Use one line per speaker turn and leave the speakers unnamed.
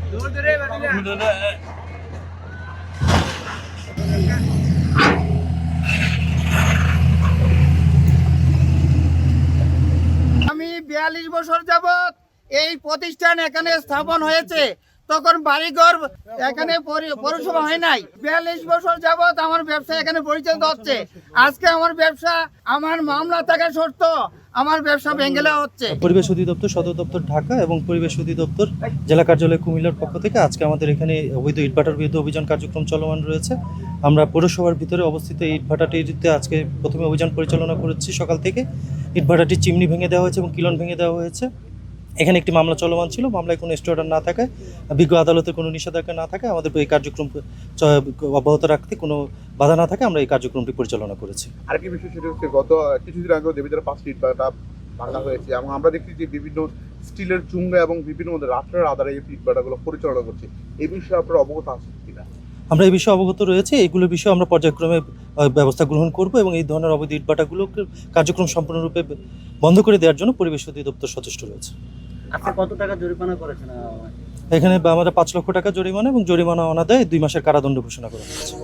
আমি 42 বছর যাবত এই প্রতিষ্ঠান এখানে স্থাপন হয়েছে, তখন বাড়িঘর এখানে পৌরসভা হয় নাই। 42 বছর যাবত আমার ব্যবসা এখানে পরিচালিত হচ্ছে। আজকে আমার ব্যবসা, আমার মামলা থাকা সত্ত্বেও আমার ব্যবসা ভেঙে হচ্ছে।
পরিবেশ অধিদপ্তর সদর দপ্তর ঢাকা এবং পরিবেশ অধিদপ্তর জেলা কার্যালয় কুমিল্লার পক্ষ থেকে আজকে আমাদের এখানে অবৈধ ইটভাটার বিরুদ্ধে অভিযান কার্যক্রম চলমান রয়েছে। আমরা পৌরসভার ভিতরে অবস্থিত ইটভাটাটিতে আজকে প্রথমে অভিযান পরিচালনা করেছি। সকাল থেকে ইটভাটাটির চিমনি ভেঙে দেওয়া হয়েছে এবং কিলন ভেঙে দেওয়া হয়েছে। এখানে একটি মামলা চলমান ছিল, মামলায় কোনো স্টে অর্ডার না থাকায়, বিজ্ঞ আদালতের কোনো নিষেধাজ্ঞা না থাকায় আমাদের এই কার্যক্রম অব্যাহত রাখতে কোনো বাধা না থাকে আমরা এই কার্যক্রমটি পরিচালনা করেছি।
আরেকটি বিষয় সেটা হচ্ছে, গত কিছুদিন আগেও দেবীদের 5টি ইটভাটা ভাঙা হয়েছে এবং আমরা দেখছি যে বিভিন্ন স্টিলের চুঙ্গা এবং বিভিন্ন রাত্রের আধারে এই ইটভাটাগুলো পরিচালনা করছে। এই বিষয়ে আপনারা অবগত আছেন কিনা?
আমরা এই বিষয়ে অবগত রয়েছে। এইগুলোর বিষয়ে আমরা পর্যায়ক্রমে ব্যবস্থা গ্রহণ করব এবং এই ধরনের অবৈধ ইটভাটাগুলোকে কার্যক্রম সম্পূর্ণরূপে বন্ধ করে দেওয়ার জন্য পরিবেশ অধিদপ্তর সচেষ্ট রয়েছে।
আচ্ছা, কত টাকা জরিমানা করেছেন?
এখানে আমাদের 5 লক্ষ টাকা জরিমানা এবং জরিমানা অনাদায়ে 2 মাসের কারাদণ্ড ঘোষণা করা হয়েছে।